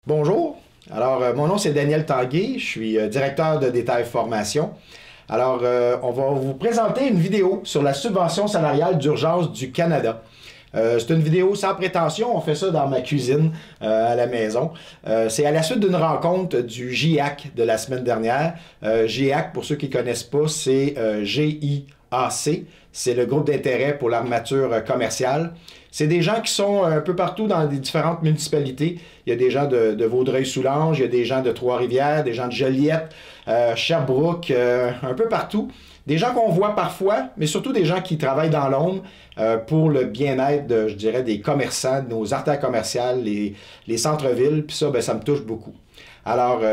Bonjour, mon nom c'est Daniel Tanguay, je suis directeur de Détail Formation. On va vous présenter une vidéo sur la subvention salariale d'urgence du Canada. C'est une vidéo sans prétention, on fait ça dans ma cuisine à la maison. C'est à la suite d'une rencontre du GIAC de la semaine dernière. GIAC, pour ceux qui ne connaissent pas, c'est GIAC, c'est le groupe d'intérêt pour l'armature commerciale. C'est des gens qui sont un peu partout dans les différentes municipalités. Il y a des gens de Vaudreuil-Soulanges, il y a des gens de Trois-Rivières, des gens de Joliette, Sherbrooke, un peu partout. Des gens qu'on voit parfois, mais surtout des gens qui travaillent dans l'ombre pour le bien-être, je dirais, des commerçants, de nos artères commerciales, les centres-villes. Puis ça, ben, ça me touche beaucoup.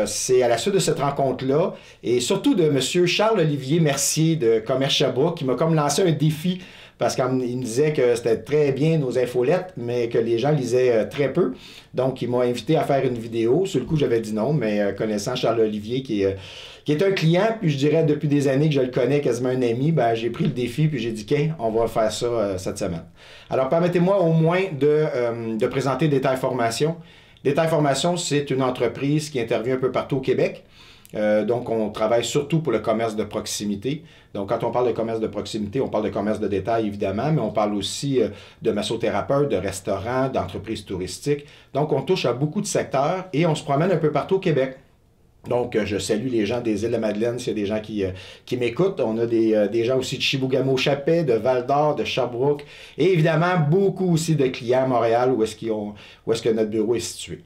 C'est à la suite de cette rencontre-là, et surtout de M. Charles-Olivier Mercier de Commerce Sherbrooke, qui m'a comme lancé un défi, parce qu'il me disait que c'était très bien nos infolettes, mais que les gens lisaient très peu. Donc, il m'a invité à faire une vidéo. Sur le coup, j'avais dit non, mais connaissant Charles-Olivier, qui est un client, puis je dirais depuis des années que je le connais, quasiment un ami, ben, j'ai pris le défi, puis j'ai dit « on va faire ça cette semaine ». Alors, permettez-moi au moins de présenter Détail Formation. Détail Formation, c'est une entreprise qui intervient un peu partout au Québec. Donc, on travaille surtout pour le commerce de proximité. Donc, quand on parle de commerce de proximité, on parle de commerce de détail, évidemment, mais on parle aussi de massothérapeutes, de restaurants, d'entreprises touristiques. Donc, on touche à beaucoup de secteurs et on se promène un peu partout au Québec. Donc, je salue les gens des Îles-de-Madeleine s'il y a des gens qui m'écoutent. On a des gens aussi de Chibougamau-Chapais, de Val-d'Or, de Sherbrooke et évidemment, beaucoup aussi de clients à Montréal où est-ce que notre bureau est situé.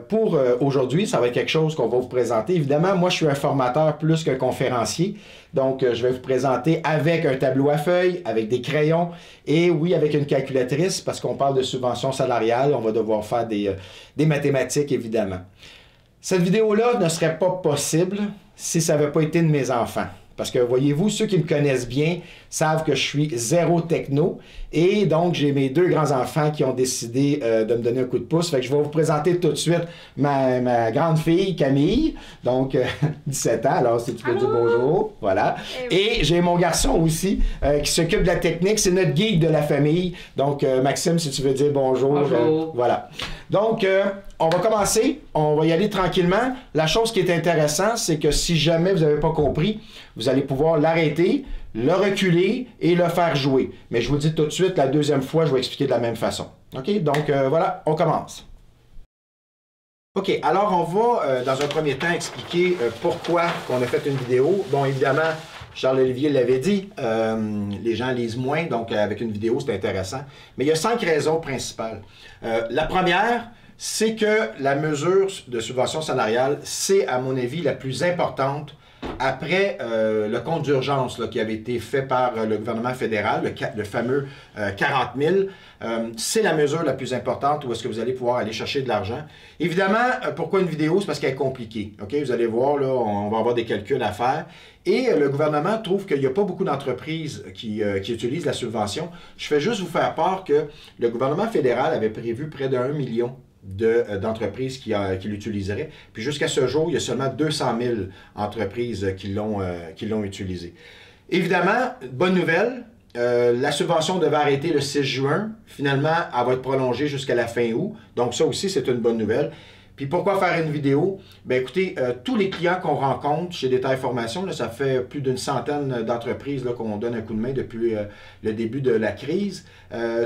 Pour aujourd'hui, ça va être quelque chose qu'on va vous présenter. Évidemment, moi, je suis un formateur plus qu'un conférencier. Donc, je vais vous présenter avec un tableau à feuilles, avec des crayons et oui, avec une calculatrice parce qu'on parle de subvention salariale. On va devoir faire des mathématiques, évidemment. Cette vidéo-là ne serait pas possible si ça n'avait pas été de mes enfants. Parce que, voyez-vous, ceux qui me connaissent bien savent que je suis zéro techno. Et donc, j'ai mes deux grands-enfants qui ont décidé de me donner un coup de pouce. Fait que je vais vous présenter tout de suite ma grande fille, Camille. Donc, 17 ans. Alors, si tu peux dire bonjour. Voilà. Et j'ai mon garçon aussi qui s'occupe de la technique. C'est notre geek de la famille. Donc, Maxime, si tu veux dire bonjour. Bonjour. Voilà. Donc, on va commencer. On va y aller tranquillement. La chose qui est intéressante, c'est que si jamais vous n'avez pas compris, vous allez pouvoir l'arrêter, le reculer et le faire jouer. Mais je vous dis tout de suite, la deuxième fois, je vais expliquer de la même façon. OK? Donc, voilà, on commence. OK, alors on va, dans un premier temps, expliquer pourquoi on a fait une vidéo. Bon, évidemment, Charles-Olivier l'avait dit, les gens lisent moins, donc avec une vidéo, c'est intéressant. Mais il y a 5 raisons principales. La première, c'est que la mesure de subvention salariale, c'est, à mon avis, la plus importante après le compte d'urgence qui avait été fait par le gouvernement fédéral, le fameux 40 000, c'est la mesure la plus importante où est-ce que vous allez pouvoir aller chercher de l'argent. Évidemment, pourquoi une vidéo? C'est parce qu'elle est compliquée. Okay? Vous allez voir, là, on va avoir des calculs à faire. Et le gouvernement trouve qu'il n'y a pas beaucoup d'entreprises qui utilisent la subvention. Je fais juste vous faire part que le gouvernement fédéral avait prévu près de 1 million d'entreprises qui l'utiliseraient. Puis jusqu'à ce jour, il y a seulement 200 000 entreprises qui l'ont utilisé. Évidemment, bonne nouvelle, la subvention devait arrêter le 6 juin. Finalement, elle va être prolongée jusqu'à la fin août. Donc ça aussi, c'est une bonne nouvelle. Puis pourquoi faire une vidéo? Bien écoutez, tous les clients qu'on rencontre chez Détail Formation, là, ça fait plus d'une centaine d'entreprises qu'on donne un coup de main depuis le début de la crise.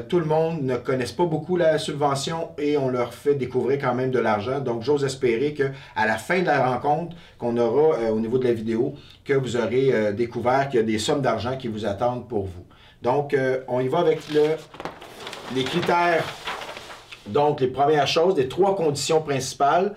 Tout le monde ne connaisse pas beaucoup la subvention et on leur fait découvrir quand même de l'argent. Donc j'ose espérer qu'à la fin de la rencontre qu'on aura au niveau de la vidéo, que vous aurez découvert qu'il y a des sommes d'argent qui vous attendent pour vous. Donc on y va avec les critères. Donc, les premières choses, les 3 conditions principales.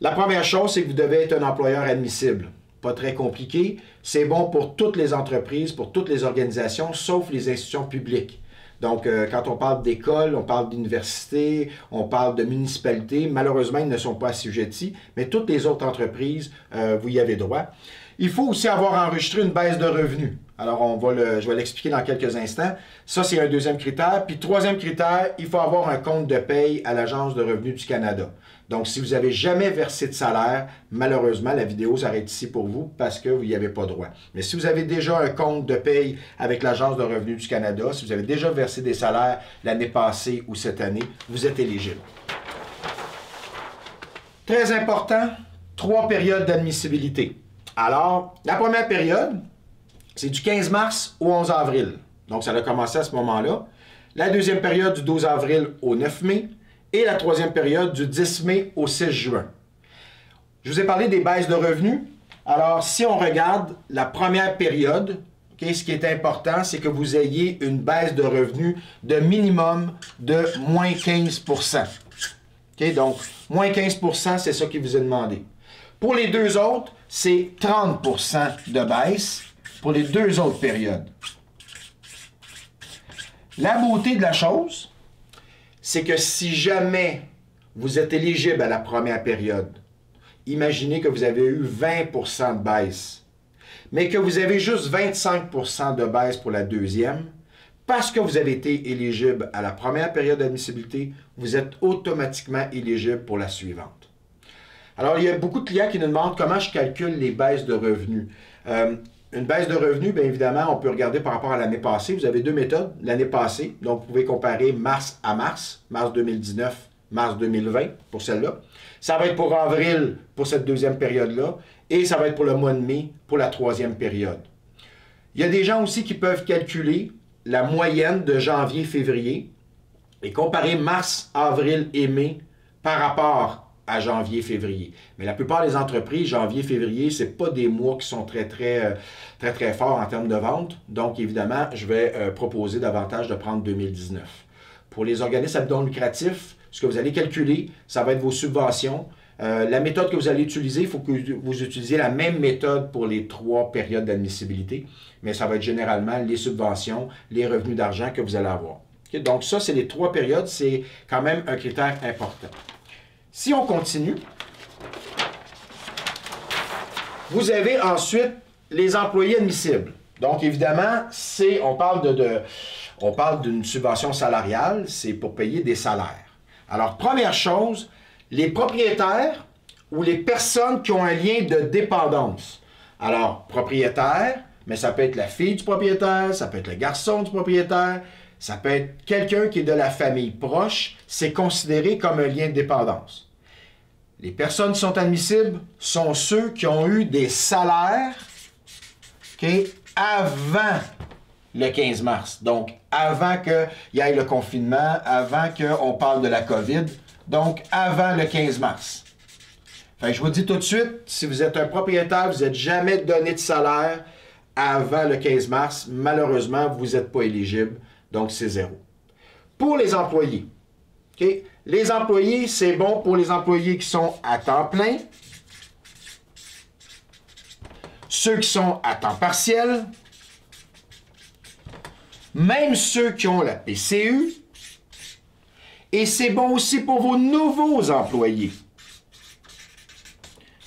La première chose, c'est que vous devez être un employeur admissible. Pas très compliqué. C'est bon pour toutes les entreprises, pour toutes les organisations, sauf les institutions publiques. Donc, quand on parle d'école, on parle d'université, on parle de municipalité, malheureusement, ils ne sont pas assujettis, mais toutes les autres entreprises, vous y avez droit. Il faut aussi avoir enregistré une baisse de revenus. Alors, je vais l'expliquer dans quelques instants. Ça, c'est un deuxième critère. Puis, troisième critère, il faut avoir un compte de paye à l'Agence de revenus du Canada. Donc, si vous n'avez jamais versé de salaire, malheureusement, la vidéo s'arrête ici pour vous parce que vous n'y avez pas droit. Mais si vous avez déjà un compte de paye avec l'Agence de revenus du Canada, si vous avez déjà versé des salaires l'année passée ou cette année, vous êtes éligible. Très important, 3 périodes d'admissibilité. Alors, la première période, c'est du 15 mars au 11 avril. Donc, ça a commencé à ce moment-là. La deuxième période, du 12 avril au 9 mai. Et la troisième période, du 10 mai au 6 juin. Je vous ai parlé des baisses de revenus. Alors, si on regarde la première période, okay, ce qui est important, c'est que vous ayez une baisse de revenus de minimum de moins 15 %. Okay, donc, moins 15 %, c'est ça qui vous est demandé. Pour les deux autres, c'est 30 % de baisse pour les deux autres périodes. La beauté de la chose, c'est que si jamais vous êtes éligible à la première période, imaginez que vous avez eu 20 % de baisse, mais que vous avez juste 25 % de baisse pour la deuxième, parce que vous avez été éligible à la première période d'admissibilité, vous êtes automatiquement éligible pour la suivante. Alors, il y a beaucoup de clients qui nous demandent comment je calcule les baisses de revenus. Une baisse de revenus, bien évidemment, on peut regarder par rapport à l'année passée. Vous avez deux méthodes. L'année passée, donc vous pouvez comparer mars à mars, mars 2019, mars 2020 pour celle-là. Ça va être pour avril pour cette deuxième période-là et ça va être pour le mois de mai pour la troisième période. Il y a des gens aussi qui peuvent calculer la moyenne de janvier-février et comparer mars, avril et mai par rapport à janvier-février. Mais la plupart des entreprises, janvier-février, ce n'est pas des mois qui sont très forts en termes de vente. Donc, évidemment, je vais proposer davantage de prendre 2019. Pour les organismes à but non lucratif, ce que vous allez calculer, ça va être vos subventions. La méthode que vous allez utiliser, il faut que vous utilisiez la même méthode pour les 3 périodes d'admissibilité, mais ça va être généralement les subventions, les revenus d'argent que vous allez avoir. Okay? Donc ça, c'est les 3 périodes, c'est quand même un critère important. Si on continue, vous avez ensuite les employés admissibles. Donc évidemment, on parle d'une subvention salariale, c'est pour payer des salaires. Alors, première chose, les propriétaires ou les personnes qui ont un lien de dépendance. Alors, propriétaire, mais ça peut être la fille du propriétaire, ça peut être le garçon du propriétaire, ça peut être quelqu'un qui est de la famille proche, c'est considéré comme un lien de dépendance. Les personnes qui sont admissibles sont ceux qui ont eu des salaires avant le 15 mars. Donc, avant qu'il y ait le confinement, avant qu'on parle de la COVID, donc avant le 15 mars. Fait que je vous dis tout de suite, si vous êtes un propriétaire, vous n'êtes jamais donné de salaire avant le 15 mars, malheureusement, vous n'êtes pas éligible, donc c'est 0. Pour les employés, okay? Les employés, c'est bon pour les employés qui sont à temps plein, ceux qui sont à temps partiel, même ceux qui ont la PCU, et c'est bon aussi pour vos nouveaux employés.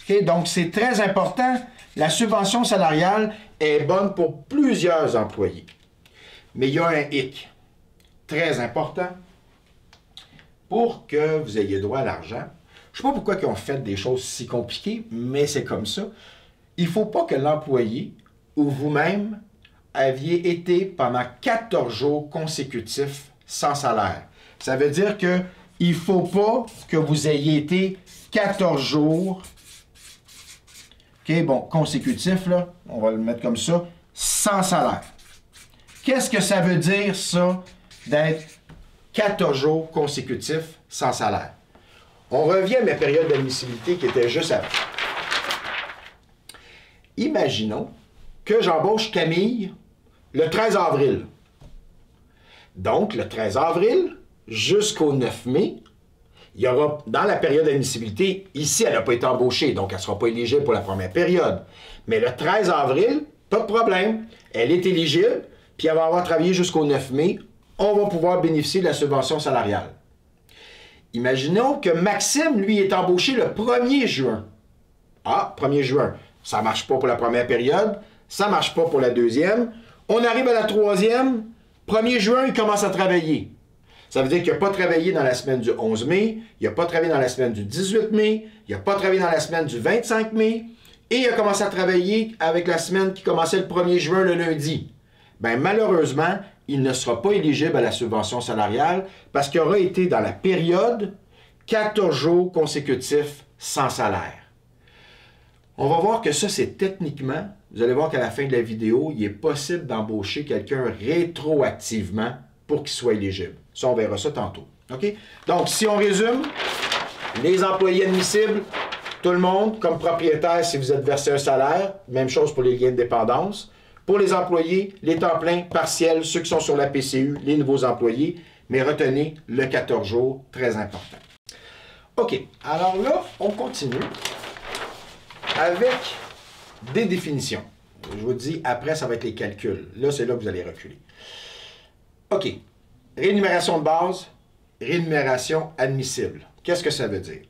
Okay? Donc, c'est très important. La subvention salariale est bonne pour plusieurs employés. Mais il y a un hic très important. Pour que vous ayez droit à l'argent, je ne sais pas pourquoi ils ont fait des choses si compliquées, mais c'est comme ça. Il ne faut pas que l'employé ou vous-même aviez été pendant 14 jours consécutifs sans salaire. Ça veut dire qu'il ne faut pas que vous ayez été 14 jours consécutifs, là, on va le mettre comme ça, sans salaire. Qu'est-ce que ça veut dire, ça, d'être 14 jours consécutifs sans salaire? On revient à ma période d'admissibilité qui était juste avant. Imaginons que j'embauche Camille le 13 avril. Donc, le 13 avril jusqu'au 9 mai, il y aura, dans la période d'admissibilité, ici, elle n'a pas été embauchée, donc elle ne sera pas éligible pour la première période. Mais le 13 avril, pas de problème, elle est éligible, puis elle va avoir travaillé jusqu'au 9 mai, on va pouvoir bénéficier de la subvention salariale. Imaginons que Maxime, lui, est embauché le 1er juin. Ah, 1er juin, ça ne marche pas pour la première période, ça ne marche pas pour la deuxième. On arrive à la troisième, 1er juin, il commence à travailler. Ça veut dire qu'il n'a pas travaillé dans la semaine du 11 mai, il n'a pas travaillé dans la semaine du 18 mai, il n'a pas travaillé dans la semaine du 25 mai, et il a commencé à travailler avec la semaine qui commençait le 1er juin, le lundi. Bien, malheureusement, il ne sera pas éligible à la subvention salariale parce qu'il aura été dans la période 14 jours consécutifs sans salaire. On va voir que ça, c'est techniquement, vous allez voir qu'à la fin de la vidéo, il est possible d'embaucher quelqu'un rétroactivement pour qu'il soit éligible. Ça, on verra ça tantôt. OK? Donc, si on résume, les employés admissibles, tout le monde, comme propriétaire, si vous êtes versé un salaire, même chose pour les liens de dépendance. Pour les employés, les temps pleins, partiels, ceux qui sont sur la PCU, les nouveaux employés, mais retenez le 14 jours, très important. OK, alors là, on continue avec des définitions. Je vous dis, après, ça va être les calculs. Là, c'est là que vous allez reculer. OK, rémunération de base, rémunération admissible. Qu'est-ce que ça veut dire?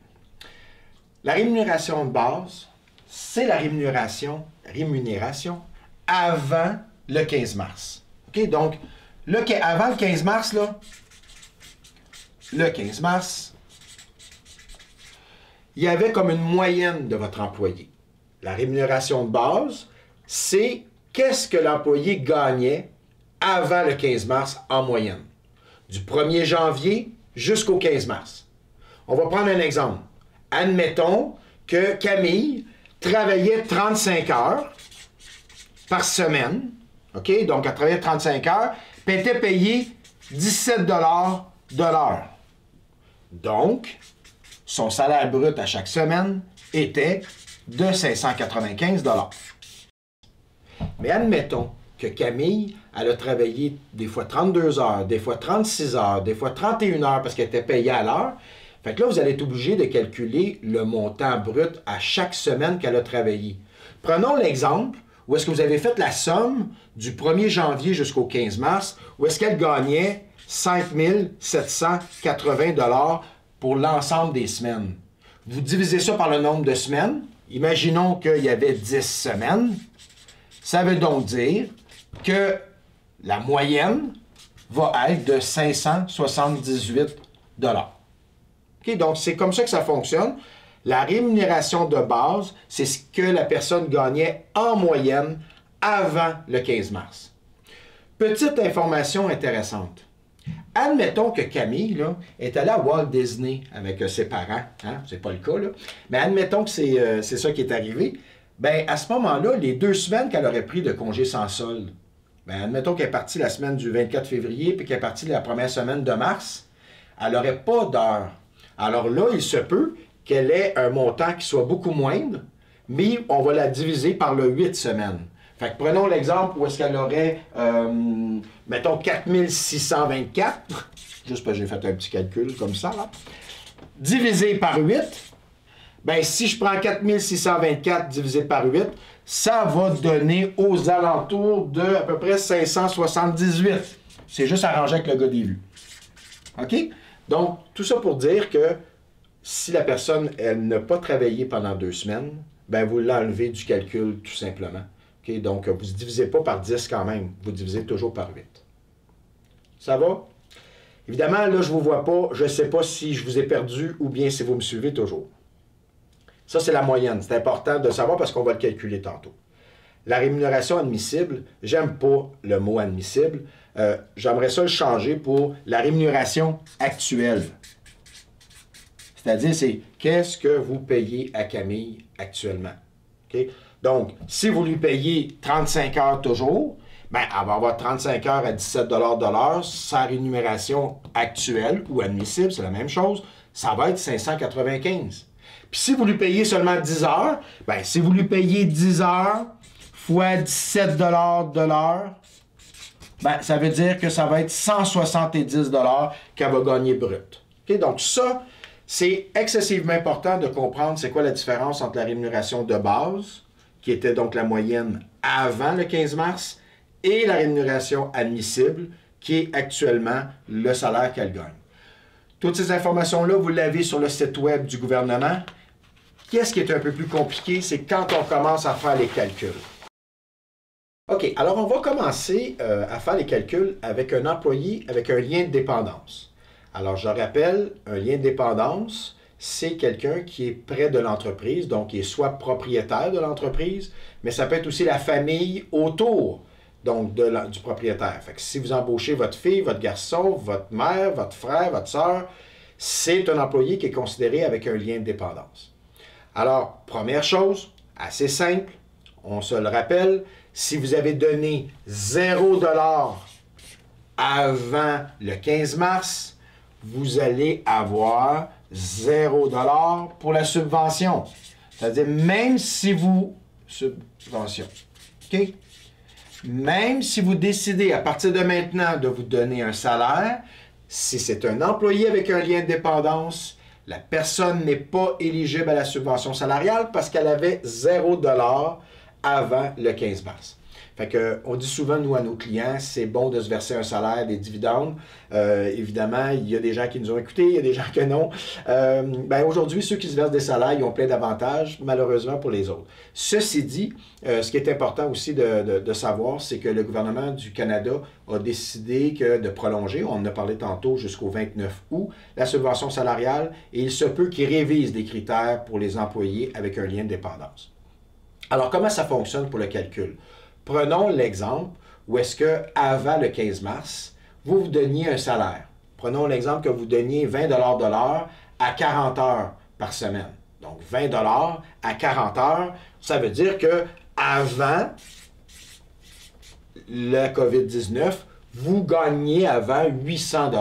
La rémunération de base, c'est la rémunération avant le 15 mars. OK? Donc, avant le 15 mars, là, le 15 mars, il y avait comme une moyenne de votre employé. La rémunération de base, c'est qu'est-ce que l'employé gagnait avant le 15 mars en moyenne. Du 1er janvier jusqu'au 15 mars. On va prendre un exemple. Admettons que Camille travaillait 35 heures par semaine. OK? Donc, elle travaillait 35 heures, puis elle était payée 17 $ de l'heure. Donc, son salaire brut à chaque semaine était de 595 $. Mais admettons que Camille, elle a travaillé des fois 32 heures, des fois 36 heures, des fois 31 heures parce qu'elle était payée à l'heure. Fait que là, vous allez être obligé de calculer le montant brut à chaque semaine qu'elle a travaillé. Prenons l'exemple où est-ce que vous avez fait la somme du 1er janvier jusqu'au 15 mars, où est-ce qu'elle gagnait 5 780 $ pour l'ensemble des semaines. Vous divisez ça par le nombre de semaines. Imaginons qu'il y avait 10 semaines. Ça veut donc dire que la moyenne va être de 578 $. Okay, donc, c'est comme ça que ça fonctionne. La rémunération de base, c'est ce que la personne gagnait en moyenne avant le 15 mars. Petite information intéressante. Admettons que Camille là, est allée à Walt Disney avec ses parents. Hein? C'est pas le cas, là. Mais admettons que c'est ça qui est arrivé. Bien, à ce moment-là, les 2 semaines qu'elle aurait pris de congé sans solde, bien, admettons qu'elle est partie la semaine du 24 février puis qu'elle est partie la première semaine de mars, elle n'aurait pas d'heure. Alors là, il se peut qu'elle ait un montant qui soit beaucoup moindre, mais on va la diviser par le 8 semaines. Fait que prenons l'exemple où est-ce qu'elle aurait, mettons, 4624, juste parce que j'ai fait un petit calcul comme ça, là, divisé par 8, bien, si je prends 4624 divisé par 8, ça va donner aux alentours de à peu près 578. C'est juste arrangé avec le gars des vues. OK? Donc, tout ça pour dire que si la personne, elle n'a pas travaillé pendant 2 semaines, ben vous l'enlevez du calcul tout simplement. Okay? Donc, vous ne divisez pas par 10 quand même, vous divisez toujours par 8. Ça va? Évidemment, là, je ne vous vois pas, je ne sais pas si je vous ai perdu ou bien si vous me suivez toujours. Ça, c'est la moyenne. C'est important de savoir parce qu'on va le calculer tantôt. La rémunération admissible, j'aime pas le mot admissible. J'aimerais ça le changer pour la rémunération actuelle. C'est-à-dire, c'est qu'est-ce que vous payez à Camille actuellement. Okay? Donc, si vous lui payez 35 heures toujours, ben, elle va avoir 35 heures à 17 $ de l'heure. Sa rémunération actuelle ou admissible, c'est la même chose, ça va être 595. Puis si vous lui payez seulement 10 heures, ben, si vous lui payez 10 heures fois 17 $ de l'heure, ben, ça veut dire que ça va être 170 $ qu'elle va gagner brut. Okay? Donc ça, c'est excessivement important de comprendre c'est quoi la différence entre la rémunération de base, qui était donc la moyenne avant le 15 mars, et la rémunération admissible, qui est actuellement le salaire qu'elle gagne. Toutes ces informations-là, vous l'avez sur le site web du gouvernement. Qu'est-ce qui est un peu plus compliqué, c'est quand on commence à faire les calculs. OK, alors on va commencer à faire les calculs avec un employé avec un lien de dépendance. Alors, je rappelle, un lien de dépendance, c'est quelqu'un qui est près de l'entreprise, donc qui est soit propriétaire de l'entreprise, mais ça peut être aussi la famille autour donc du propriétaire. Fait que si vous embauchez votre fille, votre garçon, votre mère, votre frère, votre soeur, c'est un employé qui est considéré avec un lien de dépendance. Alors, première chose, assez simple, on se le rappelle, si vous avez donné 0 $ avant le 15 mars, vous allez avoir 0 $ pour la subvention. C'est-à-dire, même si vous... Subvention. OK? Même si vous décidez à partir de maintenant de vous donner un salaire, si c'est un employé avec un lien de dépendance, la personne n'est pas éligible à la subvention salariale parce qu'elle avait 0 $ avant le 15 mars. Fait que, on dit souvent, nous, à nos clients, c'est bon de se verser un salaire, des dividendes. Évidemment, il y a des gens qui nous ont écoutés, il y a des gens que non. Aujourd'hui, ceux qui se versent des salaires, ils ont plein d'avantages, malheureusement, pour les autres. Ceci dit, ce qui est important aussi de savoir, c'est que le gouvernement du Canada a décidé de prolonger, on en a parlé tantôt, jusqu'au 29 août, la subvention salariale, et il se peut qu'ils révisent des critères pour les employés avec un lien de dépendance. Alors, comment ça fonctionne pour le calcul? Prenons l'exemple où est-ce qu'avant le 15 mars, vous vous donniez un salaire. Prenons l'exemple que vous donniez 20 $ de l'heure à 40 heures par semaine. Donc, 20 $ à 40 heures, ça veut dire que avant le COVID-19, vous gagniez avant 800 $.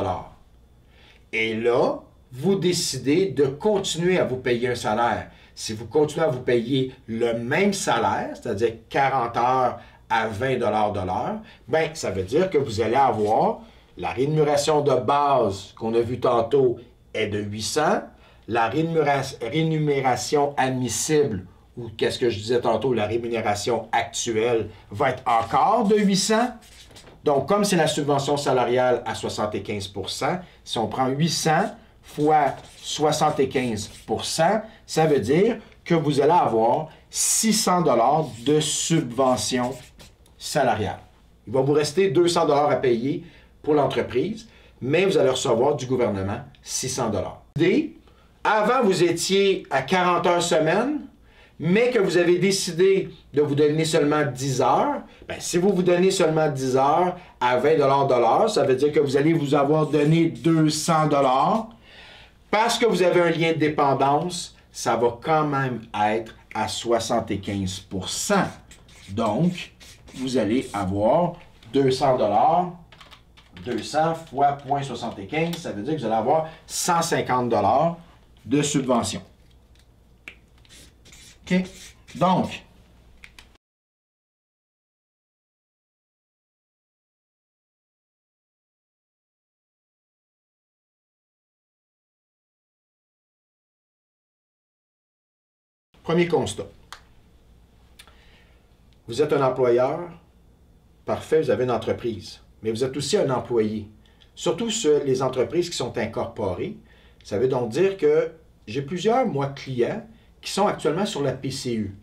Et là, vous décidez de continuer à vous payer un salaire. Si vous continuez à vous payer le même salaire, c'est-à-dire 40 heures à 20 $ de l'heure, bien, ça veut dire que vous allez avoir la rémunération de base qu'on a vu tantôt est de 800, la rémunération admissible, ou qu'est-ce que je disais tantôt, la rémunération actuelle va être encore de 800. Donc, comme c'est la subvention salariale à 75 %, si on prend 800 fois 75 %, ça veut dire que vous allez avoir 600 $ de subvention salariale. Il va vous rester 200 $ à payer pour l'entreprise, mais vous allez recevoir du gouvernement 600 $. Avant, vous étiez à 40 heures semaine, mais que vous avez décidé de vous donner seulement 10 heures, bien, si vous vous donnez seulement 10 heures à 20 $ de l'heure, ça veut dire que vous allez vous avoir donné 200 $. Parce que vous avez un lien de dépendance, ça va quand même être à 75 %. Donc, vous allez avoir 200 $, 200 fois 0,75, ça veut dire que vous allez avoir 150 $ de subvention. OK? Donc, premier constat. Vous êtes un employeur, parfait, vous avez une entreprise, mais vous êtes aussi un employé. Surtout sur les entreprises qui sont incorporées. Ça veut donc dire que j'ai plusieurs, moi, clients qui sont actuellement sur la PCU.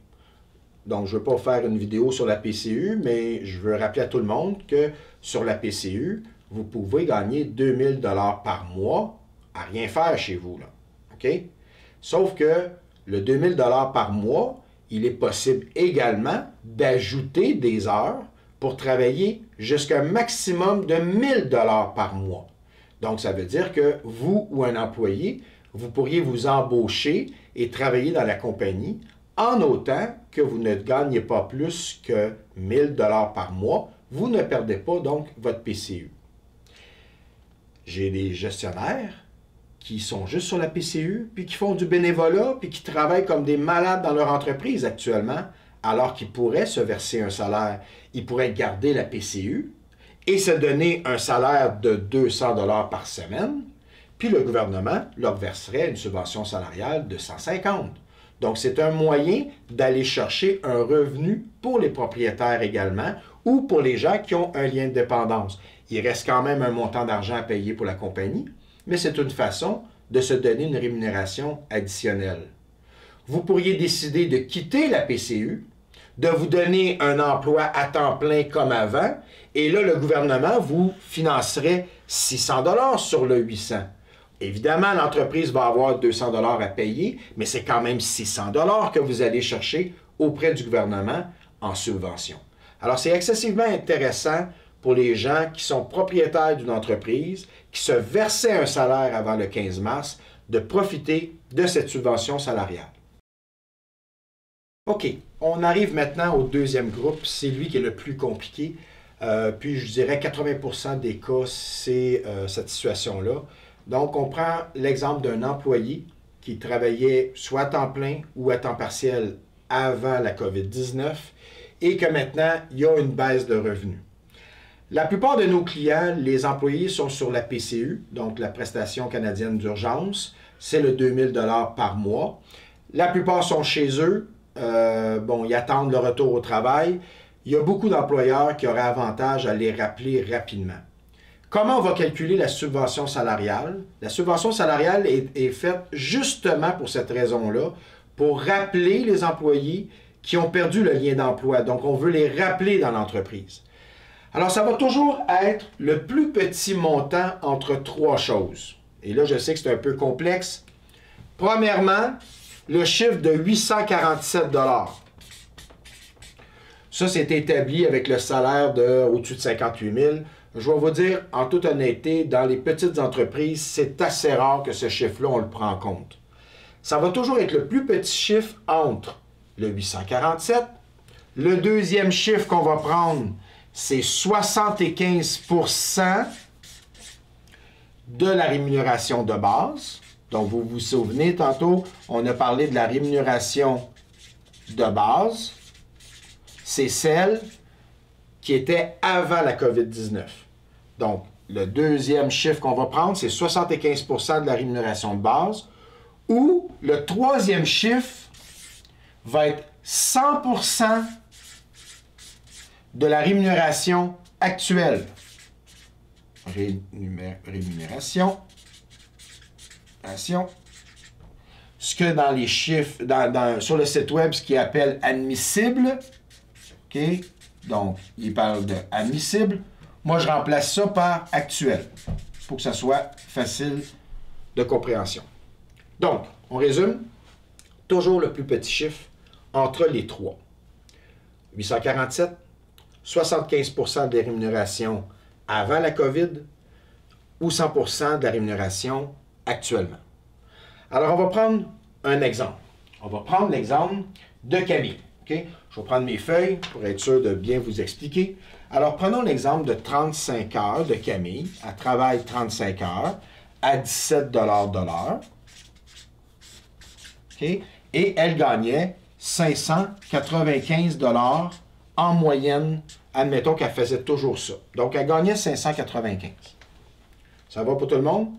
Donc, je ne veux pas faire une vidéo sur la PCU, mais je veux rappeler à tout le monde que sur la PCU, vous pouvez gagner 2000 $ par mois à rien faire chez vous, là. OK? Sauf que le 2000 $ par mois, il est possible également d'ajouter des heures pour travailler jusqu'à un maximum de 1000 $ par mois. Donc, ça veut dire que vous ou un employé, vous pourriez vous embaucher et travailler dans la compagnie en autant que vous ne gagnez pas plus que 1000 $ par mois. Vous ne perdez pas donc votre PCU. J'ai des gestionnaires qui sont juste sur la PCU, puis qui font du bénévolat, puis qui travaillent comme des malades dans leur entreprise actuellement, alors qu'ils pourraient se verser un salaire. Ils pourraient garder la PCU et se donner un salaire de 200 $ par semaine, puis le gouvernement leur verserait une subvention salariale de 150. Donc, c'est un moyen d'aller chercher un revenu pour les propriétaires également ou pour les gens qui ont un lien de dépendance. Il reste quand même un montant d'argent à payer pour la compagnie, mais c'est une façon de se donner une rémunération additionnelle. Vous pourriez décider de quitter la PCU, de vous donner un emploi à temps plein comme avant, et là, le gouvernement vous financerait 600 $ sur le 800. Évidemment, l'entreprise va avoir 200 $ à payer, mais c'est quand même 600 $ que vous allez chercher auprès du gouvernement en subvention. Alors, c'est excessivement intéressant pour les gens qui sont propriétaires d'une entreprise, qui se versaient un salaire avant le 15 mars, de profiter de cette subvention salariale. OK, on arrive maintenant au deuxième groupe, c'est lui qui est le plus compliqué. Puis je dirais 80% des cas, c'est cette situation-là. Donc, on prend l'exemple d'un employé qui travaillait soit à temps plein ou à temps partiel avant la COVID-19 et que maintenant, il y a une baisse de revenus. La plupart de nos clients, les employés sont sur la PCU, donc la prestation canadienne d'urgence. C'est le 2000 $ par mois. La plupart sont chez eux. Ils attendent le retour au travail. Il y a beaucoup d'employeurs qui auraient avantage à les rappeler rapidement. Comment on va calculer la subvention salariale? La subvention salariale est faite justement pour cette raison-là, pour rappeler les employés qui ont perdu le lien d'emploi. Donc, on veut les rappeler dans l'entreprise. Alors, ça va toujours être le plus petit montant entre trois choses. Et là, je sais que c'est un peu complexe. Premièrement, le chiffre de 847 $. Ça, c'est établi avec le salaire au-dessus de 58 000. Je vais vous dire, en toute honnêteté, dans les petites entreprises, c'est assez rare que ce chiffre-là, on le prend en compte. Ça va toujours être le plus petit chiffre entre le 847. Le deuxième chiffre qu'on va prendre, c'est 75% de la rémunération de base. Donc, vous vous souvenez, tantôt, on a parlé de la rémunération de base. C'est celle qui était avant la COVID-19. Donc, le deuxième chiffre qu'on va prendre, c'est 75% de la rémunération de base. Ou le troisième chiffre va être 100% de la rémunération actuelle. Rémunération. Ce que dans les chiffres, sur le site web, ce qu'ils appellent admissible. OK? Donc, il parle de admissible. Moi, je remplace ça par actuel pour que ça soit facile de compréhension. Donc, on résume. Toujours le plus petit chiffre entre les trois. 847, 75% des rémunérations avant la COVID ou 100% de la rémunération actuellement. Alors, on va prendre un exemple. On va prendre l'exemple de Camille. Okay? Je vais prendre mes feuilles pour être sûr de bien vous expliquer. Alors, prenons l'exemple de 35 heures de Camille. Elle travaille 35 heures à 17 $ de l'heure. Okay? Et elle gagnait 595 $ en moyenne. Admettons qu'elle faisait toujours ça. Donc, elle gagnait 595. Ça va pour tout le monde?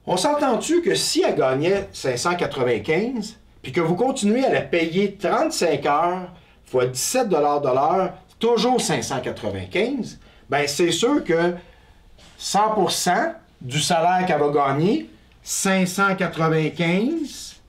On s'entend-tu que si elle gagnait 595, puis que vous continuez à la payer 35 heures fois 17 $ de l'heure, toujours 595, bien, c'est sûr que 100% du salaire qu'elle va gagner, 595,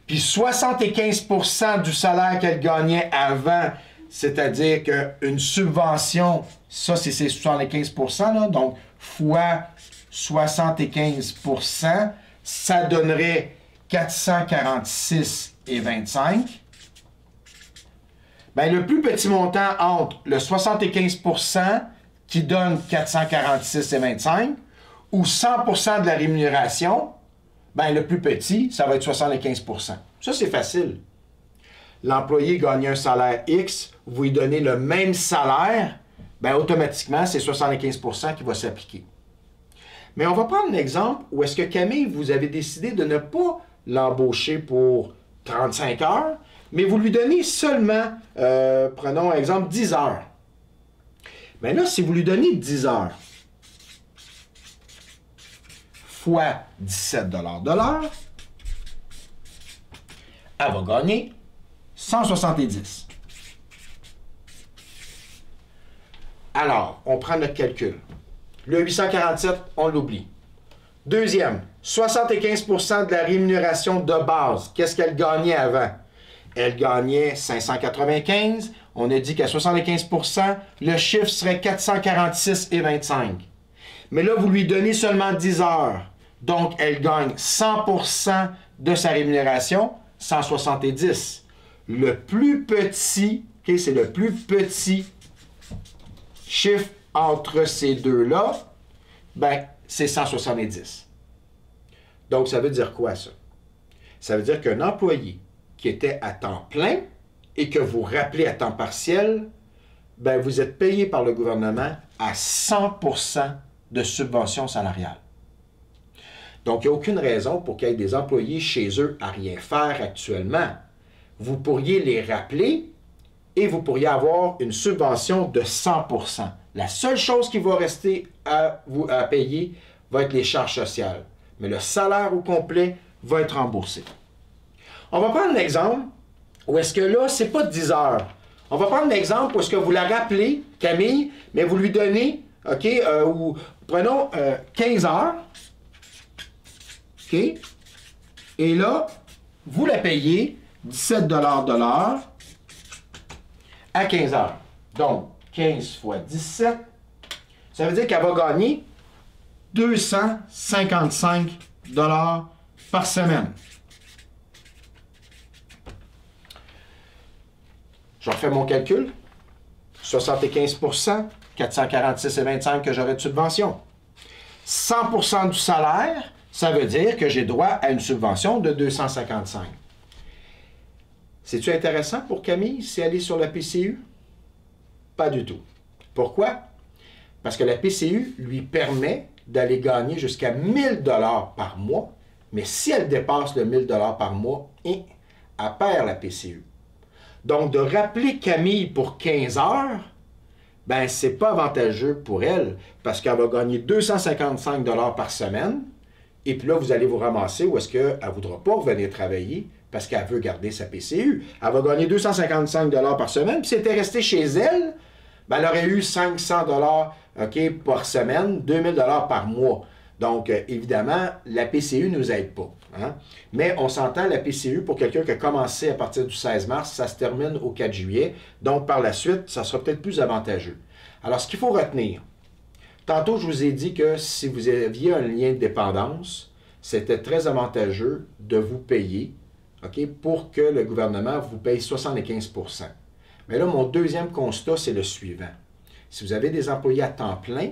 puis 75% du salaire qu'elle gagnait avant, c'est-à-dire qu'une subvention, ça, c'est 75%, là, donc fois 75%, ça donnerait 446,25. Bien, le plus petit montant entre le 75% qui donne 446,25 ou 100% de la rémunération, bien, le plus petit, ça va être 75%. Ça, c'est facile. L'employé gagne un salaire X, vous lui donnez le même salaire, bien, automatiquement, c'est 75% qui va s'appliquer. Mais on va prendre un exemple où est-ce que Camille, vous avez décidé de ne pas l'embaucher pour 35 heures, mais vous lui donnez seulement, prenons exemple, 10 heures. Mais là, si vous lui donnez 10 heures fois 17 $ de l'heure, elle va gagner 170. Alors, on prend notre calcul. Le 847, on l'oublie. Deuxième, 75% de la rémunération de base. Qu'est-ce qu'elle gagnait avant? Elle gagnait 595. On a dit qu'à 75%, le chiffre serait 446,25. Mais là, vous lui donnez seulement 10 heures. Donc, elle gagne 100% de sa rémunération, 170. Le plus petit, okay, c'est le plus petit chiffre entre ces deux-là, ben, c'est 170. Donc, ça veut dire quoi, ça? Ça veut dire qu'un employé qui était à temps plein et que vous rappelez à temps partiel, ben, vous êtes payé par le gouvernement à 100% de subvention salariale. Donc, il n'y a aucune raison pour qu'il y ait des employés chez eux à rien faire actuellement. Vous pourriez les rappeler et vous pourriez avoir une subvention de 100%. La seule chose qui va rester à payer va être les charges sociales. Mais le salaire au complet va être remboursé. On va prendre l'exemple où est-ce que là, ce n'est pas 10 heures. On va prendre l'exemple où est-ce que vous la rappelez, Camille, mais vous lui donnez, OK, ou prenons 15 heures. OK? Et là, vous la payez 17 de l'heure à 15 heures. Donc, 15 fois 17, ça veut dire qu'elle va gagner 255 par semaine. Je refais mon calcul. 75%, 446,25 que j'aurai de subvention. 100% du salaire, ça veut dire que j'ai droit à une subvention de 255. C'est-tu intéressant pour Camille si elle est sur la PCU? Pas du tout. Pourquoi? Parce que la PCU lui permet d'aller gagner jusqu'à 1 000 $ par mois, mais si elle dépasse le 1 000 $ par mois, elle perd la PCU. Donc, de rappeler Camille pour 15 heures, ben, c'est pas avantageux pour elle, parce qu'elle va gagner 255 $ par semaine, et puis là, vous allez vous ramasser où est-ce qu'elle ne voudra pas revenir travailler parce qu'elle veut garder sa PCU. Elle va gagner 255 $ par semaine, puis si elle était restée chez elle, ben, elle aurait eu 500 $ par semaine, 2000 $ par mois. Donc, évidemment, la PCU ne nous aide pas. Hein? Mais on s'entend, la PCU, pour quelqu'un qui a commencé à partir du 16 mars, ça se termine au 4 juillet. Donc, par la suite, ça sera peut-être plus avantageux. Alors, ce qu'il faut retenir, tantôt, je vous ai dit que si vous aviez un lien de dépendance, c'était très avantageux de vous payer, OK, pour que le gouvernement vous paye 75%. Mais là, mon deuxième constat, c'est le suivant. Si vous avez des employés à temps plein,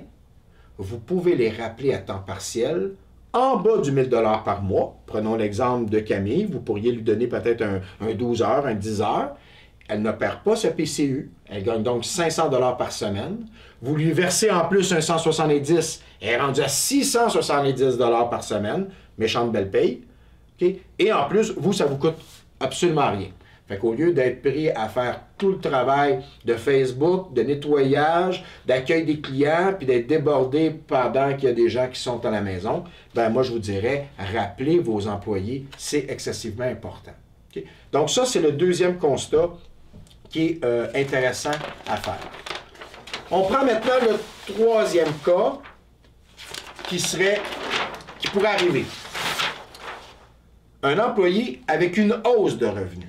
vous pouvez les rappeler à temps partiel en bas du 1 000 $ par mois. Prenons l'exemple de Camille. Vous pourriez lui donner peut-être un 12 heures, un 10 heures. Elle ne perd pas sa PCU. Elle gagne donc 500 $ par semaine. Vous lui versez en plus un 170. Elle est rendue à 670 $ par semaine. Méchante belle paye. Okay? Et en plus, vous, ça ne vous coûte absolument rien. Fait qu'au lieu d'être pris à faire tout le travail de Facebook, de nettoyage, d'accueil des clients, puis d'être débordé pendant qu'il y a des gens qui sont à la maison, ben moi, je vous dirais, rappelez vos employés, c'est excessivement important. Okay? Donc ça, c'est le deuxième constat qui est intéressant à faire. On prend maintenant le troisième cas qui pourrait arriver. Un employé avec une hausse de revenus.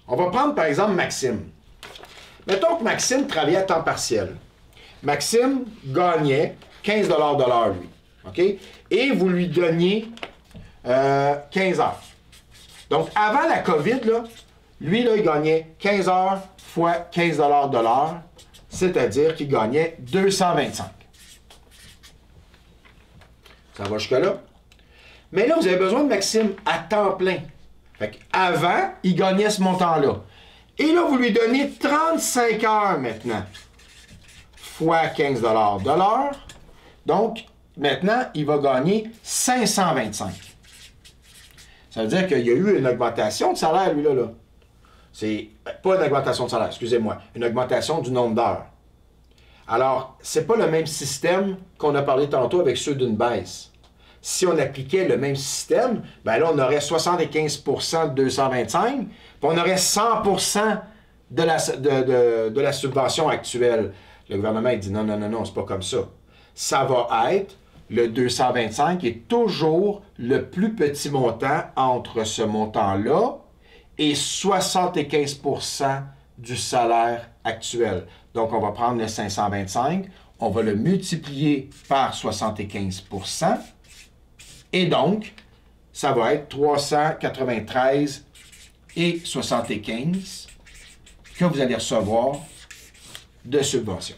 On va prendre par exemple Maxime. Mettons que Maxime travaillait à temps partiel. Maxime gagnait 15 $ de l'heure, lui. OK? Et vous lui donniez 15 heures. Donc, avant la COVID, là, lui, là, il gagnait 15 heures fois 15 $ de l'heure, c'est-à-dire qu'il gagnait 225. Ça va jusque-là? Mais là, vous avez besoin de Maxime à temps plein. Fait qu'avant, il gagnait ce montant-là. Et là, vous lui donnez 35 heures maintenant, fois 15 $ de l'heure. Donc, maintenant, il va gagner 525. Ça veut dire qu'il y a eu une augmentation de salaire, lui, là. C'est pas une augmentation de salaire, excusez-moi, une augmentation du nombre d'heures. Alors, c'est pas le même système qu'on a parlé tantôt avec ceux d'une baisse. Si on appliquait le même système, ben là, on aurait 75% de 225, puis on aurait 100% de la subvention actuelle. Le gouvernement, il dit non, non, non, non, c'est pas comme ça. Ça va être le 225 est toujours le plus petit montant entre ce montant-là et 75% du salaire actuel. Donc, on va prendre le 525, on va le multiplier par 75%, et donc, ça va être 393 et 75 que vous allez recevoir de subvention.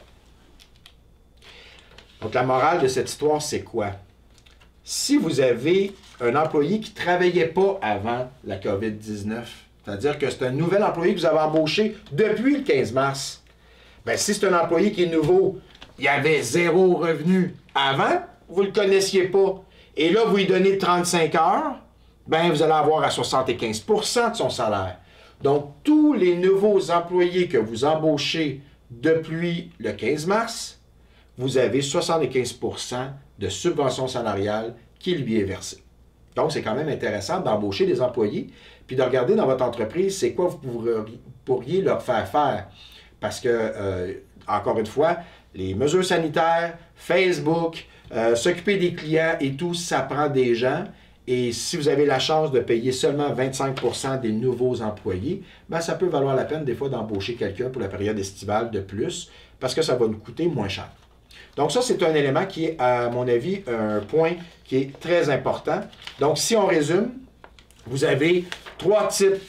Donc, la morale de cette histoire, c'est quoi? Si vous avez un employé qui ne travaillait pas avant la COVID-19, c'est-à-dire que c'est un nouvel employé que vous avez embauché depuis le 15 mars, bien, si c'est un employé qui est nouveau, il avait 0 revenu avant, vous ne le connaissiez pas, et là, vous lui donnez 35 heures, bien, vous allez avoir à 75% de son salaire. Donc, tous les nouveaux employés que vous embauchez depuis le 15 mars, vous avez 75% de subvention salariale qui lui est versée. Donc, c'est quand même intéressant d'embaucher des employés, puis de regarder dans votre entreprise, c'est quoi vous pourriez leur faire faire. Parce que, encore une fois, les mesures sanitaires, Facebook, s'occuper des clients et tout, ça prend des gens. Et si vous avez la chance de payer seulement 25% des nouveaux employés, bien, ça peut valoir la peine des fois d'embaucher quelqu'un pour la période estivale de plus, parce que ça va nous coûter moins cher. Donc ça, c'est un élément qui est, à mon avis, un point qui est très important. Donc, si on résume, vous avez 3 types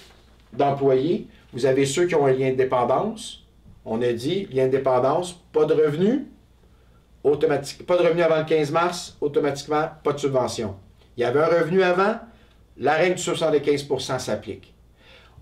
d'employés. Vous avez ceux qui ont un lien de dépendance. On a dit, lien de dépendance, pas de revenus, pas de revenus avant le 15 mars, automatiquement, pas de subvention. Il y avait un revenu avant, la règle du 75% s'applique.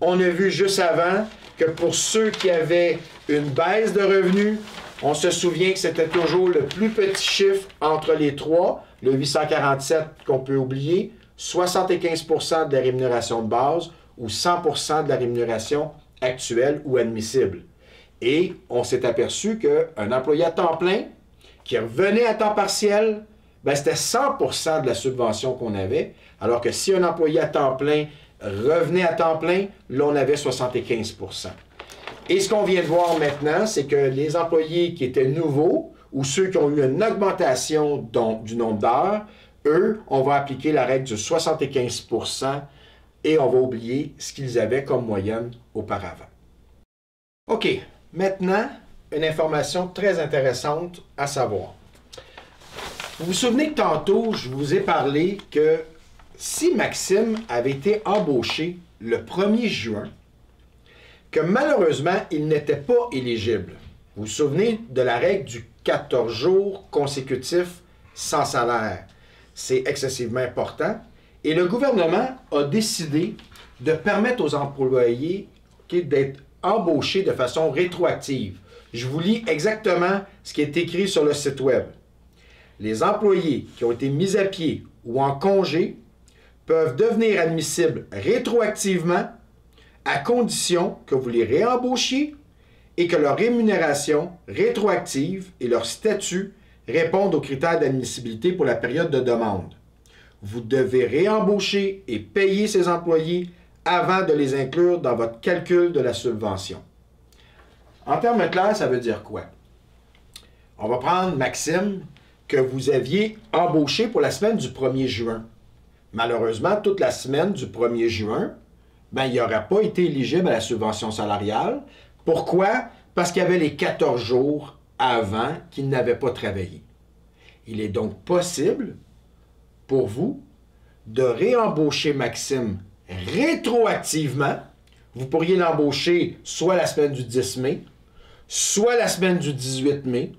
On a vu juste avant que pour ceux qui avaient une baisse de revenus, on se souvient que c'était toujours le plus petit chiffre entre les trois, le 847 qu'on peut oublier, 75% de la rémunération de base ou 100% de la rémunération actuelle ou admissible. Et on s'est aperçu qu'un employé à temps plein qui revenait à temps partiel, ben c'était 100% de la subvention qu'on avait, alors que si un employé à temps plein revenait à temps plein, là on avait 75%. Et ce qu'on vient de voir maintenant, c'est que les employés qui étaient nouveaux ou ceux qui ont eu une augmentation du nombre d'heures, eux, on va appliquer la règle du 75% et on va oublier ce qu'ils avaient comme moyenne auparavant. OK, maintenant, une information très intéressante à savoir. Vous vous souvenez que tantôt, je vous ai parlé que si Maxime avait été embauché le 1er juin, que malheureusement, il n'était pas éligible. Vous vous souvenez de la règle du 14 jours consécutifs sans salaire. C'est excessivement important. Et le gouvernement a décidé de permettre aux employés d'être embauchés de façon rétroactive. Je vous lis exactement ce qui est écrit sur le site Web. Les employés qui ont été mis à pied ou en congé peuvent devenir admissibles rétroactivement à condition que vous les réembauchiez et que leur rémunération rétroactive et leur statut répondent aux critères d'admissibilité pour la période de demande. Vous devez réembaucher et payer ces employés avant de les inclure dans votre calcul de la subvention. En termes clairs, ça veut dire quoi? On va prendre Maxime, que vous aviez embauché pour la semaine du 1er juin. Malheureusement, toute la semaine du 1er juin, ben, il n'aurait pas été éligible à la subvention salariale. Pourquoi? Parce qu'il y avait les 14 jours avant qu'il n'avait pas travaillé. Il est donc possible pour vous de réembaucher Maxime rétroactivement. Vous pourriez l'embaucher soit la semaine du 10 mai, soit la semaine du 18 mai.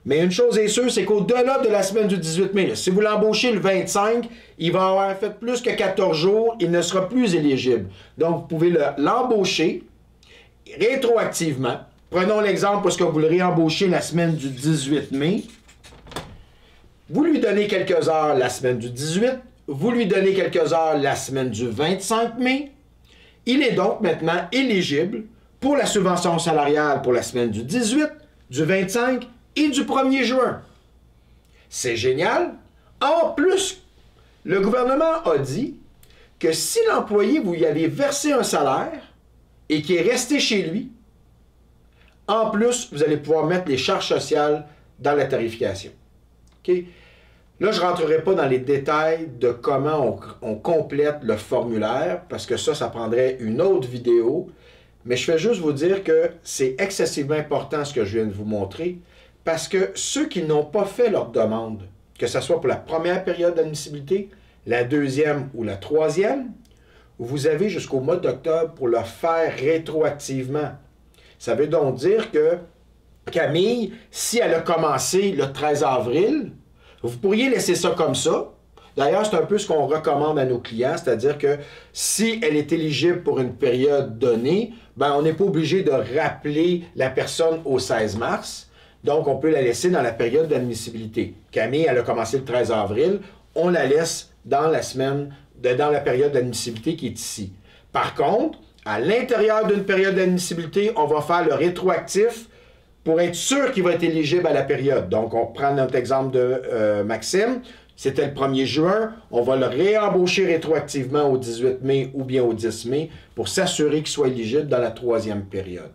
Mais une chose est sûre, c'est qu'au-delà de la semaine du 18 mai, si vous l'embauchez le 25, il va avoir fait plus que 14 jours, il ne sera plus éligible. Donc, vous pouvez l'embaucher rétroactivement. Prenons l'exemple parce que vous le réembauchez la semaine du 18 mai. Vous lui donnez quelques heures la semaine du 18, vous lui donnez quelques heures la semaine du 25 mai. Il est donc maintenant éligible pour la subvention salariale pour la semaine du 18, du 25 et du 1er juin. C'est génial. En plus, le gouvernement a dit que si l'employé, vous y avez versé un salaire et qui est resté chez lui, en plus, vous allez pouvoir mettre les charges sociales dans la tarification. OK? Là, je ne rentrerai pas dans les détails de comment on complète le formulaire, parce que ça prendrait une autre vidéo. Mais je fais juste vous dire que c'est excessivement important ce que je viens de vous montrer, parce que ceux qui n'ont pas fait leur demande, que ce soit pour la première période d'admissibilité, la deuxième ou la troisième, vous avez jusqu'au mois d'octobre pour le faire rétroactivement. Ça veut donc dire que Camille, si elle a commencé le 13 avril, vous pourriez laisser ça comme ça. D'ailleurs, c'est un peu ce qu'on recommande à nos clients, c'est-à-dire que si elle est éligible pour une période donnée, ben, on n'est pas obligé de rappeler la personne au 16 mars. Donc, on peut la laisser dans la période d'admissibilité. Camille, elle a commencé le 13 avril, on la laisse dans la période d'admissibilité qui est ici. Par contre, à l'intérieur d'une période d'admissibilité, on va faire le rétroactif pour être sûr qu'il va être éligible à la période. Donc, on prend notre exemple de Maxime. C'était le 1er juin. On va le réembaucher rétroactivement au 18 mai ou bien au 10 mai pour s'assurer qu'il soit éligible dans la 3e période.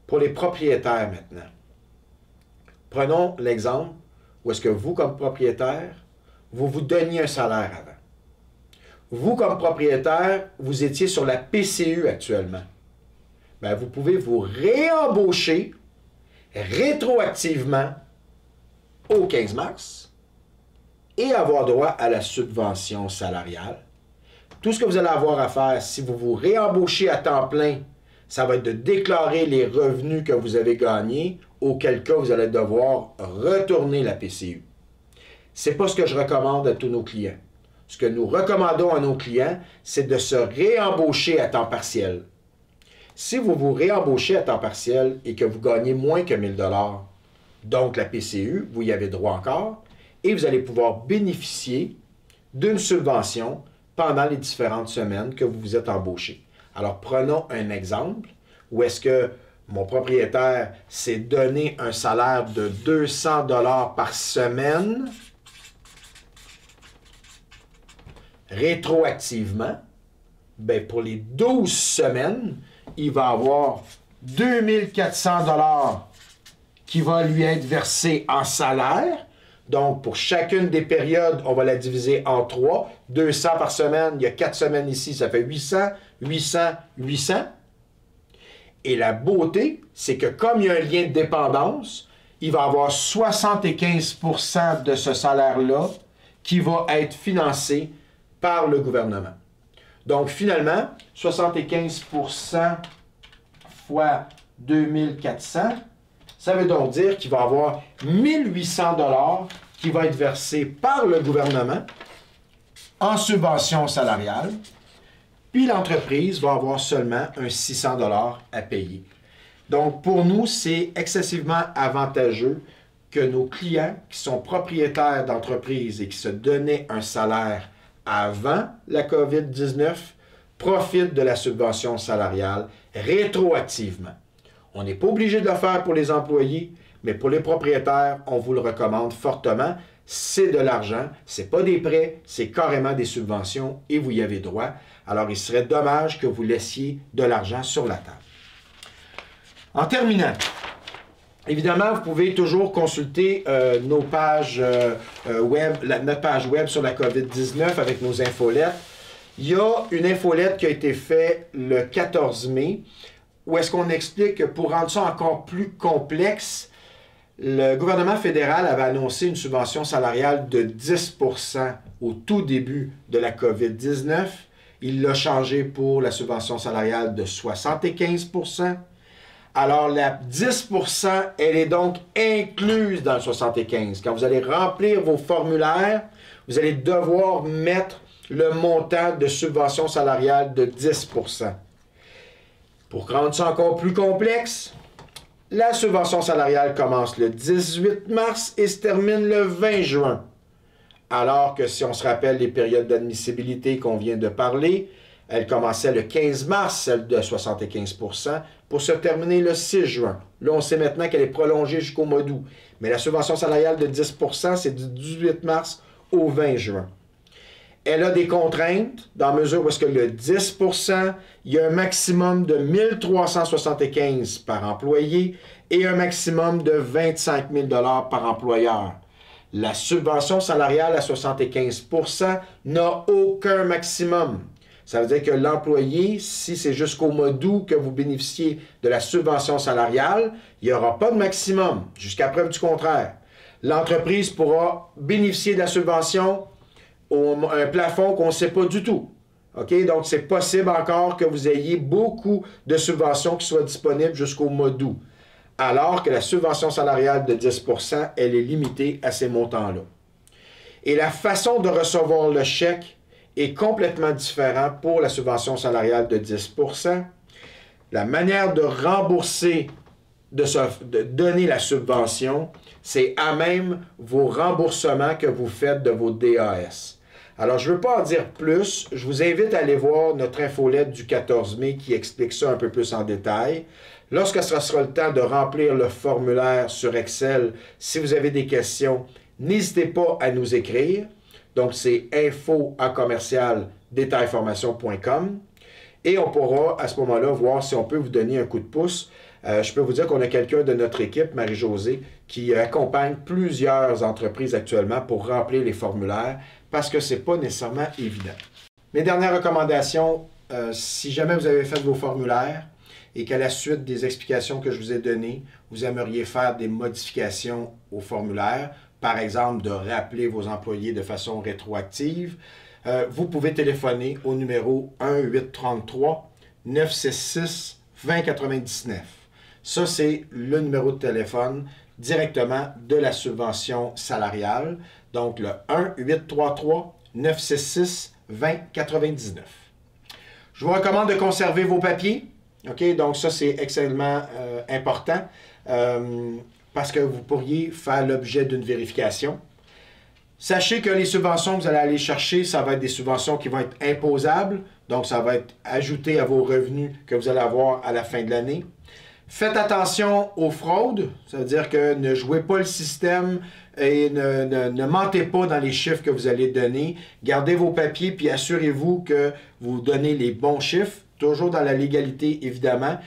Pour les propriétaires maintenant, prenons l'exemple où est-ce que vous, comme propriétaire, vous vous donniez un salaire avant. Vous, comme propriétaire, vous étiez sur la PCU actuellement. Bien, vous pouvez vous réembaucher rétroactivement au 15 mars et avoir droit à la subvention salariale. Tout ce que vous allez avoir à faire, si vous vous réembauchez à temps plein, ça va être de déclarer les revenus que vous avez gagnés, auquel cas vous allez devoir retourner la PCU. Ce n'est pas ce que je recommande à tous nos clients. Ce que nous recommandons à nos clients, c'est de se réembaucher à temps partiel. Si vous vous réembauchez à temps partiel et que vous gagnez moins que 1 000 $, donc la PCU, vous y avez droit encore, et vous allez pouvoir bénéficier d'une subvention pendant les différentes semaines que vous vous êtes embauché. Alors, prenons un exemple où est-ce que mon propriétaire s'est donné un salaire de 200 $ par semaine rétroactivement. Bien, pour les 12 semaines, il va avoir 2400 $ qui va lui être versé en salaire. Donc, pour chacune des périodes, on va la diviser en 3. 200 par semaine, il y a 4 semaines ici, ça fait 800, 800, 800. Et la beauté, c'est que comme il y a un lien de dépendance, il va avoir 75% de ce salaire-là qui va être financé par le gouvernement. Donc, finalement, 75% fois 2400, ça veut donc dire qu'il va avoir 1800 $ qui va être versé par le gouvernement en subvention salariale, puis l'entreprise va avoir seulement un 600 $ à payer. Donc, pour nous, c'est excessivement avantageux que nos clients qui sont propriétaires d'entreprises et qui se donnaient un salaire avant la COVID-19 profitent de la subvention salariale rétroactivement. On n'est pas obligé de le faire pour les employés, mais pour les propriétaires, on vous le recommande fortement. C'est de l'argent, ce n'est pas des prêts, c'est carrément des subventions et vous y avez droit. Alors, il serait dommage que vous laissiez de l'argent sur la table. En terminant, évidemment, vous pouvez toujours consulter nos pages web, notre page web sur la COVID-19 avec nos infolettes. Il y a une infolette qui a été faite le 14 mai où est-ce qu'on explique que pour rendre ça encore plus complexe, le gouvernement fédéral avait annoncé une subvention salariale de 10% au tout début de la COVID-19. Il l'a changé pour la subvention salariale de 75%. Alors, la 10%, elle est donc incluse dans le 75%. Quand vous allez remplir vos formulaires, vous allez devoir mettre le montant de subvention salariale de 10%. Pour rendre ça encore plus complexe, la subvention salariale commence le 18 mars et se termine le 20 juin. Alors que si on se rappelle les périodes d'admissibilité qu'on vient de parler, elle commençait le 15 mars, celle de 75%, pour se terminer le 6 juin. Là, on sait maintenant qu'elle est prolongée jusqu'au mois d'août. Mais la subvention salariale de 10%, c'est du 18 mars au 20 juin. Elle a des contraintes, dans la mesure où est-ce que le 10%, il y a un maximum de 1375 par employé et un maximum de 25 000 $ par employeur. La subvention salariale à 75% n'a aucun maximum. Ça veut dire que l'employé, si c'est jusqu'au mois d'août que vous bénéficiez de la subvention salariale, il n'y aura pas de maximum, jusqu'à preuve du contraire. L'entreprise pourra bénéficier de la subvention un plafond qu'on ne sait pas du tout. OK? Donc, c'est possible encore que vous ayez beaucoup de subventions qui soient disponibles jusqu'au mois d'août. alors que la subvention salariale de 10 %, elle est limitée à ces montants-là. Et la façon de recevoir le chèque est complètement différente pour la subvention salariale de 10 %. La manière de rembourser, de donner la subvention, c'est à même vos remboursements que vous faites de vos DAS. Alors, je ne veux pas en dire plus. Je vous invite à aller voir notre infolette du 14 mai qui explique ça un peu plus en détail. Lorsque ce sera le temps de remplir le formulaire sur Excel, si vous avez des questions, n'hésitez pas à nous écrire. Donc, c'est info@detailformation.com et on pourra à ce moment-là voir si on peut vous donner un coup de pouce. Je peux vous dire qu'on a quelqu'un de notre équipe, Marie-Josée, qui accompagne plusieurs entreprises actuellement pour remplir les formulaires parce que ce n'est pas nécessairement évident. Mes dernières recommandations, si jamais vous avez fait vos formulaires et qu'à la suite des explications que je vous ai données, vous aimeriez faire des modifications au formulaire, par exemple de rappeler vos employés de façon rétroactive, vous pouvez téléphoner au numéro 1-833-966-2099. Ça, c'est le numéro de téléphone directement de la subvention salariale. Donc, le 1-833-966-2099. Je vous recommande de conserver vos papiers. OK? Donc, ça, c'est extrêmement important parce que vous pourriez faire l'objet d'une vérification. Sachez que les subventions que vous allez aller chercher, ça va être des subventions qui vont être imposables. Donc, ça va être ajouté à vos revenus que vous allez avoir à la fin de l'année. Faites attention aux fraudes, ça veut dire que ne jouez pas le système et ne mentez pas dans les chiffres que vous allez donner. Gardez vos papiers puis assurez-vous que vous donnez les bons chiffres, toujours dans la légalité évidemment.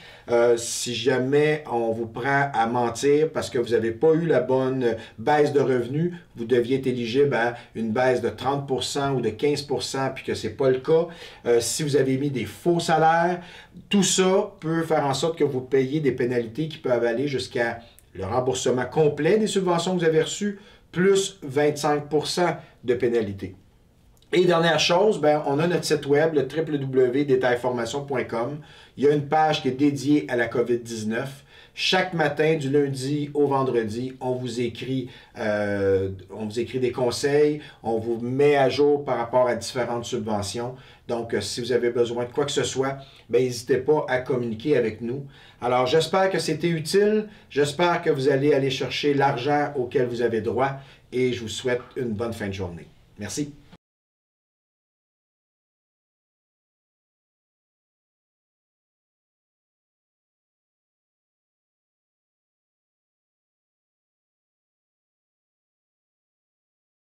Si jamais on vous prend à mentir parce que vous n'avez pas eu la bonne baisse de revenus, vous deviez être éligible à une baisse de 30 % ou de 15 % puis que ce n'est pas le cas. Si vous avez mis des faux salaires, tout ça peut faire en sorte que vous payez des pénalités qui peuvent aller jusqu'à le remboursement complet des subventions que vous avez reçues, plus 25 % de pénalités. Et dernière chose, on a notre site web, le www.detailformation.com. Il y a une page qui est dédiée à la COVID-19. Chaque matin, du lundi au vendredi, on vous écrit des conseils, on vous met à jour par rapport à différentes subventions. Donc, si vous avez besoin de quoi que ce soit, n'hésitez pas à communiquer avec nous. Alors, j'espère que c'était utile. J'espère que vous allez aller chercher l'argent auquel vous avez droit et je vous souhaite une bonne fin de journée. Merci.